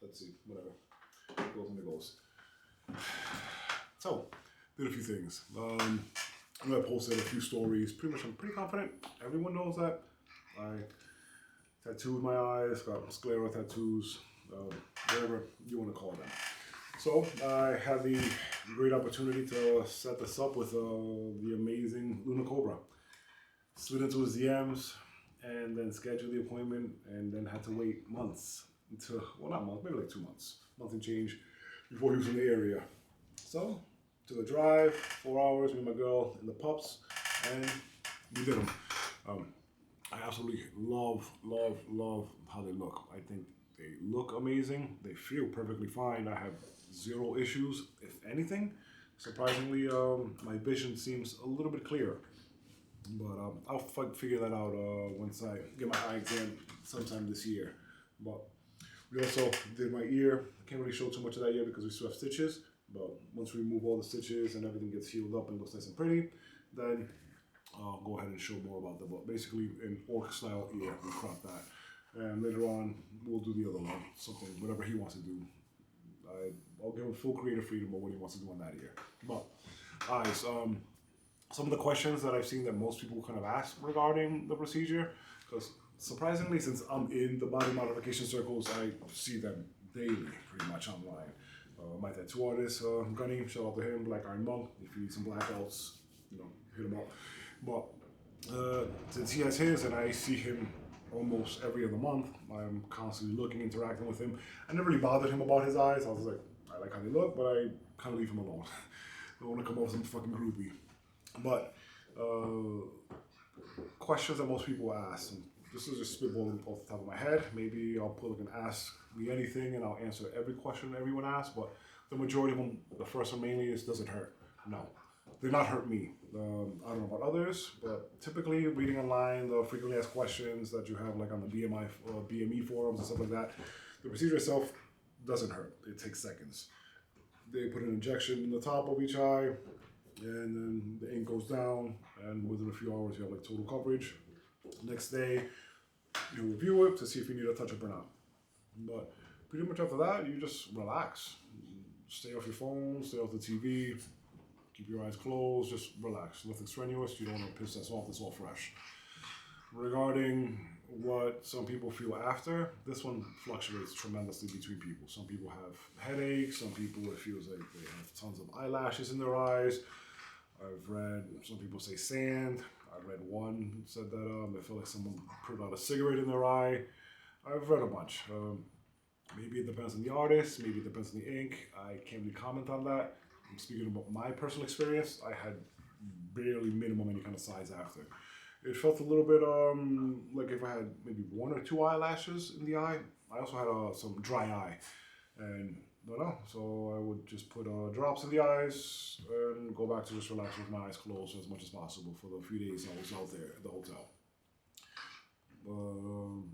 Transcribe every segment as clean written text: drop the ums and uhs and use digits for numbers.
let's see, whatever. It goes and it goes. So, did a few things. I posted a few stories. Pretty much, I'm pretty confident. Everyone knows that. I tattooed my eyes, got sclera tattoos, whatever you want to call them. So I had the great opportunity to set this up with the amazing Luna Conra. Slid into his DMs and then scheduled the appointment and then had to wait months until, well, not months, maybe like 2 months, month and change before he was in the area. So took a drive, 4 hours, me and my girl and the pups, and we did them. I absolutely love how they look. I think they look amazing. They feel perfectly fine. I have zero issues, if anything. Surprisingly, my vision seems a little bit clearer. But I'll figure that out once I get my eye exam sometime this year. But we also did my ear. I can't really show too much of that yet because we still have stitches. But once we remove all the stitches and everything gets healed up and looks nice and pretty, then I'll go ahead and show more about that. But basically, an orc style ear, we crop that. And later on, we'll do the other one, something, whatever he wants to do. I'll give him full creative freedom of what he wants to do on that ear. But, eyes, some of the questions that I've seen that most people kind of ask regarding the procedure, because surprisingly, since I'm in the body modification circles, I see them daily, pretty much online. My tattoo artist, Gunny, shout out to him, Black Iron Monk. If you need some black belts, hit him up. But since he has his and I see him almost every other month, I'm constantly looking, interacting with him. I never really bothered him about his eyes. I was like, I like how they look, but I kind of leave him alone. I don't want to come off some fucking groupie. But questions that most people ask, and this is just spitballing off the top of my head. Maybe I'll put like an ask me anything and I'll answer every question everyone asks, but the majority of them, the first one mainly is, does it hurt? No. They're not hurt me. I don't know about others, but typically reading online, the frequently asked questions that you have like on the BME forums and stuff like that, the procedure itself doesn't hurt. It takes seconds. They put an injection in the top of each eye, and then the ink goes down, and within a few hours you have like total coverage. Next day, you review it to see if you need a touch-up or not. But pretty much after that, you just relax. Stay off your phone, stay off the TV, keep your eyes closed, just relax. Nothing strenuous, you don't want to piss us off, it's all fresh. Regarding what some people feel after, this one fluctuates tremendously between people. Some people have headaches, some people it feels like they have tons of eyelashes in their eyes. I've read some people say sand. I read one who said that they feel like someone put out a cigarette in their eye. I've read a bunch. Maybe it depends on the artist, maybe it depends on the ink. I can't really comment on that. I'm speaking about my personal experience. I had barely minimum any kind of size after. It felt a little bit like if I had maybe 1 or 2 eyelashes in the eye. I also had some dry eye, and I don't know. So I would just put drops in the eyes and go back to just relaxing with my eyes closed as much as possible for the few days I was out there at the hotel.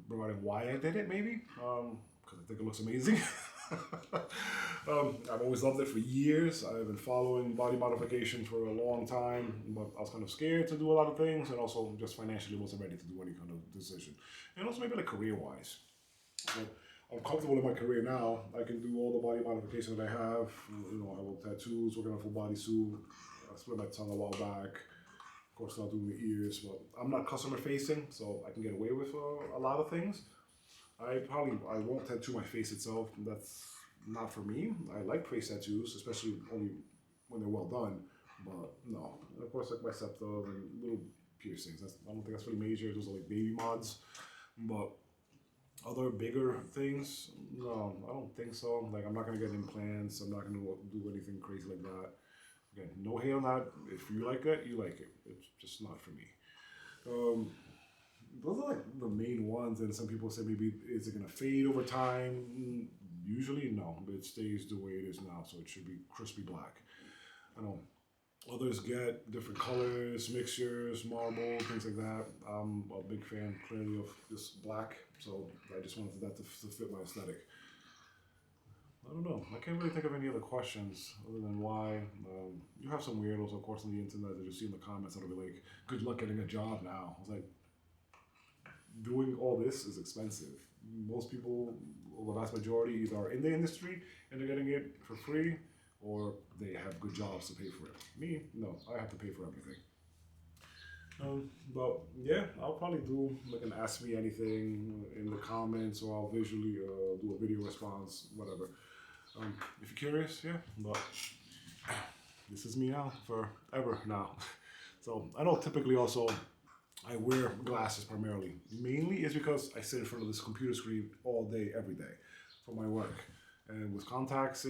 Regarding why I did it, maybe because I think it looks amazing. I've always loved it for years. I've been following body modification for a long time, but I was kind of scared to do a lot of things, and also just financially wasn't ready to do any kind of decision. And also maybe like career-wise. So I'm comfortable in my career now. I can do all the body modification that I have. I have tattoos, working on a full body suit. I split my tongue a while back. Of course, not doing the ears, but I'm not customer facing, so I can get away with a lot of things. I won't tattoo my face itself. That's not for me. I like face tattoos, especially only when they're well done. But no, and of course, like my septum and little piercings. I don't think that's really major. Those are like baby mods. But other bigger things, no, I don't think so. Like I'm not gonna get implants. I'm not gonna do anything crazy like that. Again, no hate on that. If you like it, you like it. It's just not for me. Those are like the main ones, and some people say maybe is it gonna fade over time? Usually no, but it stays the way it is now, so it should be crispy black. I know others get different colors, mixtures, marble, things like that. I'm a big fan clearly of this black, so I just wanted that to fit my aesthetic. I don't know. I can't really think of any other questions other than why. You have some weirdos, of course, on the internet that you see in the comments that'll be like, good luck getting a job now. I was like, doing all this is expensive. most people, or the vast majority, either are in the industry and they're getting it for free, or they have good jobs to pay for it. Me, no, I have to pay for everything. But yeah, I'll probably do like an ask me anything in the comments, or I'll visually do a video response, whatever. If you're curious, yeah. But this is me now forever now. So I know typically also I wear glasses primarily. Mainly is because I sit in front of this computer screen all day, every day for my work. And with contacts,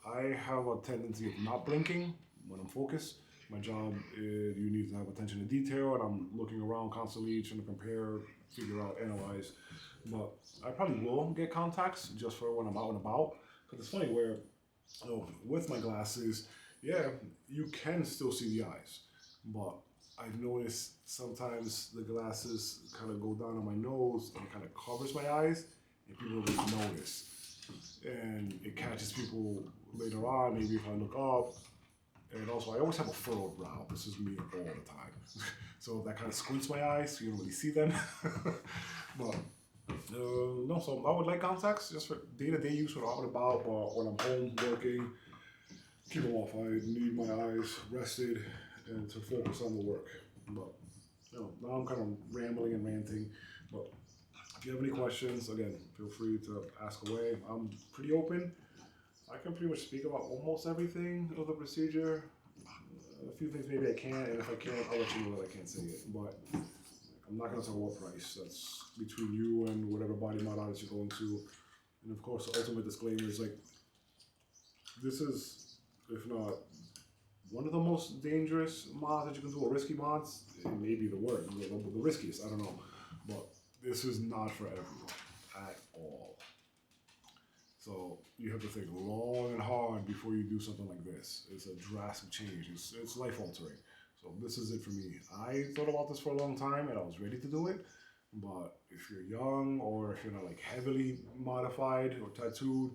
I have a tendency of not blinking when I'm focused. My job is you need to have attention to detail, and I'm looking around constantly trying to compare, figure out, analyze. But I probably will get contacts just for when I'm out and about. Because it's funny where, with my glasses, yeah, you can still see the eyes, but I've noticed sometimes the glasses kind of go down on my nose and it kind of covers my eyes, and people don't notice. And it catches people later on, maybe if I look up. And also, I always have a furrowed brow. This is me all the time. So that kind of squints my eyes, so you don't really see them. But no, so I would like contacts just for day-to-day use when I'm out and about, but when I'm home working, keep them off. I need my eyes rested and to focus on the work. But now I'm kind of rambling and ranting. But if you have any questions, again, feel free to ask away. I'm pretty open. I can pretty much speak about almost everything of the procedure. A few things maybe I can't, and if I can't, I'll let you know that I can't say it. But I'm not going to talk about price. That's between you and whatever body mod artist you're going to. And of course, the ultimate disclaimer is like, this is, if not one of the most dangerous mods that you can do, or risky mods. It may be the word, the riskiest, I don't know. But this is not for everyone at all. So you have to think long and hard before you do something like this. It's a drastic change. It's life altering. So this is it for me. I thought about this for a long time and I was ready to do it. But if you're young, or if you're not like heavily modified or tattooed,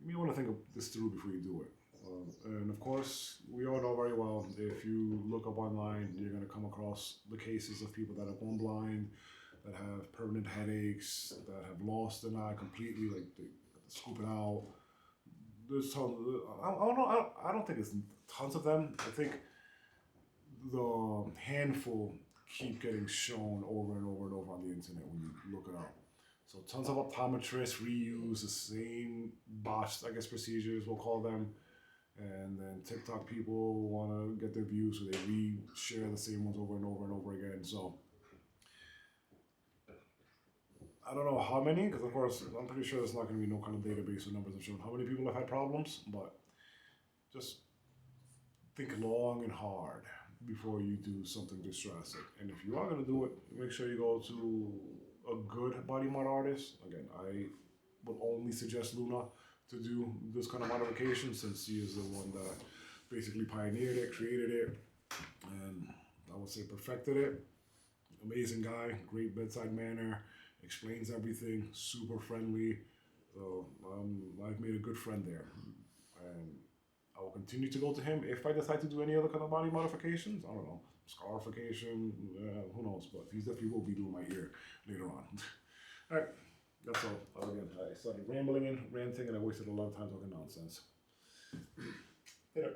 you may want to think of this through before you do it. And of course, we all know very well, if you look up online, you're going to come across the cases of people that have gone blind, that have permanent headaches, that have lost an eye completely, like they scoop it out. There's tons. I don't think it's tons of them. I think the handful keep getting shown over and over and over on the internet when you look it up. So tons of optometrists reuse the same botched, I guess, procedures, we'll call them. And then TikTok people want to get their views, so they re-share the same ones over and over and over again. So I don't know how many, because of course I'm pretty sure there's not going to be no kind of database with numbers of showing how many people have had problems, but just think long and hard before you do something this drastic. And if you are going to do it, make sure you go to a good body mod artist. Again, I would only suggest Luna to do this kind of modification, since she is the one that basically pioneered it, created it, and I would say perfected it. Amazing guy, great bedside manner, explains everything, super friendly. So I've made a good friend there, and I will continue to go to him if I decide to do any other kind of body modifications. I don't know, scarification, who knows, but he definitely will be doing my ear later on. All right. That's all. Again, I started rambling and ranting, and I wasted a lot of time talking nonsense. Later.